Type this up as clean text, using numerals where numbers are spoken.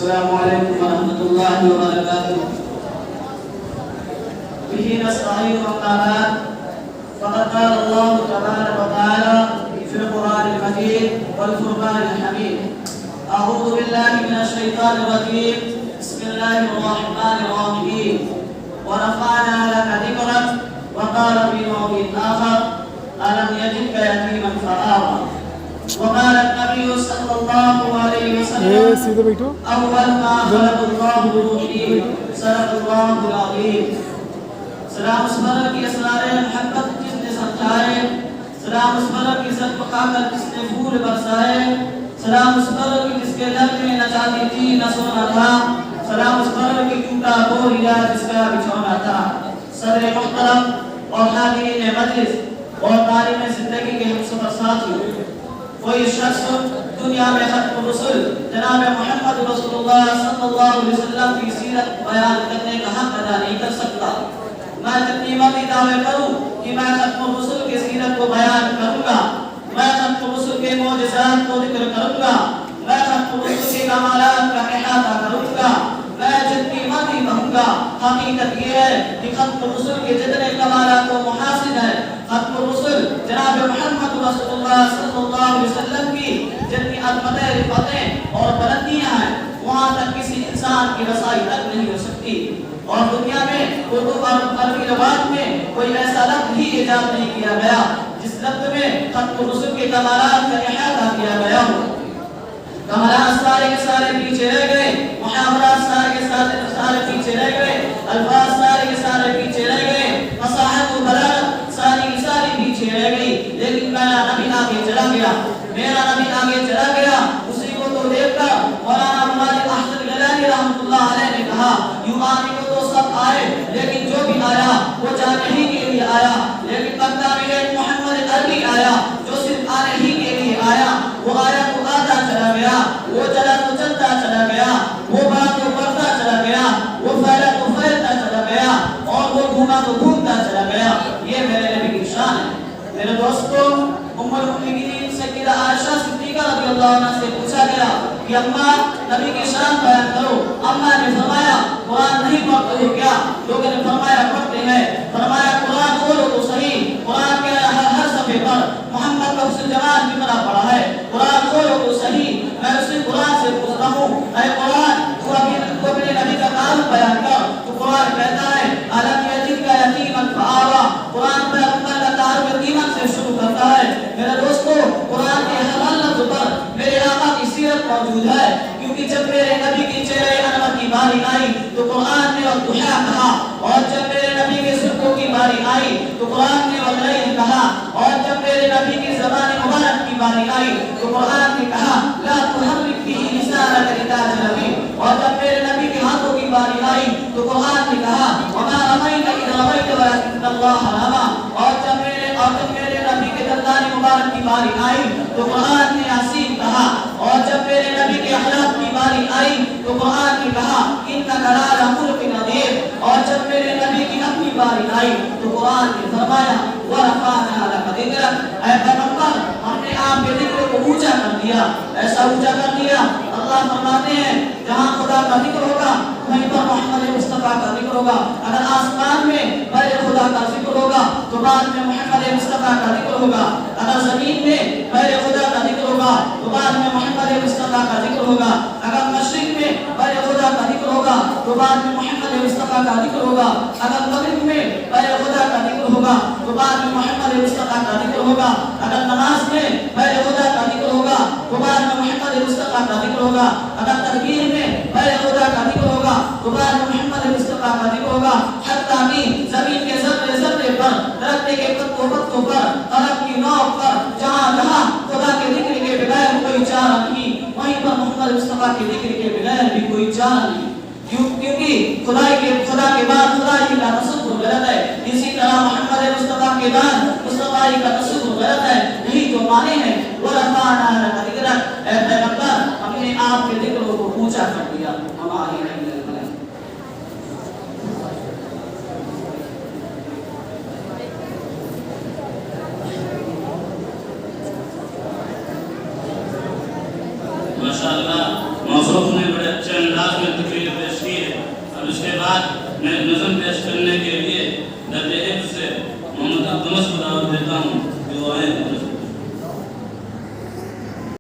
السلام عليكم ورحمة الله وبركاته. به نستعين وقال فقد قال الله تبارك وتعالى في القرآن المجيد والفرقان الحميد. أعوذ بالله من الشيطان الرجيم. بسم الله الرحمن الرحيم. ورفعنا لك ذكرك وقال في موضع آخر ألم يجدك يتيما فآوى. وقال النبي صلى الله عليه وسلم أول ما خلق الله روحي صدق الله العظيم. سلام اسمر کی اسرار محبت جس نے سمجھائے، سلام اسمر کی سب پکا کر جس نے پھول برسائے، سلام اسمر کی جس کے لب میں نہ چاہتی تھی نہ سونا تھا، سلام اسمر کی ٹوٹا وہ ہیا جس کا بچھونا تھا. صدر محترم اور حاضرین مجلس اور تعلیم زندگی کے ہم سفر ساتھیوں، کوئی شخص دنیا میں ختم رسول جناب محمد رسول اللہ صلی اللہ علیہ وسلم کی سیرت بیان کرنے کا حق ادا نہیں کر سکتا. میں جتنی مرضی دعوے کروں کہ میں ختم رسول کی سیرت کو بیان کروں گا، میں ختم رسول کے معجزات کو ذکر کروں گا، میں ختم رسول کے کمالات کا احاطہ کروں گا، میں جتنی مرضی کہوں گا، حقیقت یہ ہے کہ ختم رسول کے جتنے کمالات و محاسن ہیں، ختم رسول جناب محمد رسول اللہ صلی اللہ علیہ وسلم کی جتنی عظمتیں رفعتیں اور بلندیاں ہیں وہاں تک کسی انسان کی رسائی تک نہیں ہو سکتی. اور دنیا میں اردو اور عربی زبان میں کوئی ایسا لفظ ہی ایجاد نہیں کیا گیا جس لفظ میں ختم رسول کے کمالات کا احاطہ کیا گیا ہو. کمالات سارے کے سارے پیچھے رہ گئے، محاورات سارے کے سارے پیچھے رہ گئے، الفاظ سارے کے سارے پیچھے رہ گئے، فصاحت و بلاغت ساری کی ساری پیچھے رہ گئی. لیکن میرا نبی آگے چلا گیا، میرا نبی آگے چلا گیا. اسی کو تو دیکھ کر مولانا مالک احمد گیلانی رحمۃ اللہ علیہ نے کہا یوں آنے کو تو سب آئے لیکن جو بھی آیا وہ جانے ہی کے لیے آیا، لیکن بندہ میرے محمد عربی آیا جو صرف آنے ہی کے لیے آیا. وہ آیا تو آتا چلا گیا، وہ چلا تو چلتا چلا گیا، وہ بڑا تو بڑھتا چلا گیا، وہ پھیلا تو پھیلتا چلا گیا، اور وہ گھوما تو گھومتا چلا گیا. یہ میرے نبی کی شان ہے. میرے دوستو، ام المؤمنین سیدہ عائشہ صدیقہ رضی اللہ عنہا سے پوچھا گیا کہ اماں نبی کی شان بیان کرو. اماں نے فرمایا قرآن نہیں پڑھتے ہو کیا؟ لوگوں نے فرمایا پڑھتے ہیں. فرمایا قرآن کھولو تو صحیح، قرآن کے ہر صفحے پر محمد کا حسن جمال کتنا پڑا ہے. قرآن کھولو تو صحیح. میں اسی قرآن سے پوچھتا ہوں اے قرآن تو اپنے نبی کا تعلق بیان کر. تو قرآن کہتا ہے الم یجدک یتیما فآوی. قرآن پیغمبر کا تعلق یتیمن سے شروع کرتا ہے. میرے دوستو، قرآن کے ہر لفظ پر میرے آقا کی سیرت موجود ہے، کیونکہ جب میرے نبی کی چہرے انور کی باری آئی تو قرآن نے والضحیٰ کہا، اور جب میرے نبی کے سرخوں کی باری آئی تو قرآن نے واللیل کہا، اور جب میرے نبی کی زبان مبارک کی باری آئی تو قرآن نے کہا لا تحرک به لسانک لتعجل به. اور جب میرے نبی کے ہاتھوں کی باری آئی تو قرآن نے کہا وما رمیت اذ رمیت ولکن اللہ رمی. اور جب میرے نبی کے دندان مبارک کی باری آئی تو قرآن نے یاسین کہا. اور جب میرے نبی کے اخلاق کی باری آئی تو قرآن نے کہا انک لعلی خلق عظیم. اور جب میرے نبی کی اپنی باری آئی تو قرآن نے فرمایا ورفعنا لک ذکرک. اے پیغمبر، ہم نے آپ کے ذکر کو اونچا کر دیا، ایسا اونچا کر دیا. اللہ فرماتے ہیں جہاں خدا کا ذکر ہوگا وہیں پر محمد مصطفیٰ کا ذکر ہوگا. اگر آسمان میں پہلے خدا کا ذکر ہوگا تو بعد میں محمد مصطفیٰ کا ذکر ہوگا. اگر زمین میں پہلے خدا کا ذکر ہوگا تو بعد میں محمد مصطفیٰ کا ذکر ہوگا. اگر مشرق میں پہلے خدا کا ذکر ہوگا تو بعد میں محمد مصطفیٰ کا ذکر ہوگا. اگر مغرب میں پہلے خدا کا ذکر ہوگا تو بعد میں محمد مصطفیٰ کا ذکر ہوگا. اگر نماز میں پہلے خدا کا ذکر ہوگا تو بعد میں محمد مصطفیٰ کا ذکر ہوگا. اگر تکبیر میں پہلے خدا کا ذکر ہوگا تو بعد میں محمد مصطفیٰ کا ذکر ہوگا. حتیٰ کہ زمین کے ذرے ذرے پر، درخت کے پتوں پتوں پر، طرف کی نوک پر، جہاں جہاں خدا کے ذکر کے بغیر کوئی چارہ نہیں، وہیں پر محمد مصطفیٰ کے ذکر کے بغیر بھی کوئی چارہ نہیں. کیونکہ خدا کے بعد خدائی کا تصور غلط ہے. اسی طرح محمد مصطفیٰ کے بعد مصطفیٰ کا تصور غلط ہے. یہی جو معنی ہے ورفعنا لک ذکرک. اے پیغمبر، ہم نے آپ کے ذکر کو اونچا کر دیا. ہماری ماشاءاللہ موصوف نے بڑے اچھے انداز بعد میں نظم پیش کرنے کے لیے درجہ حفظ سے محمد عبدالمس کو دعوت دیتا ہوں.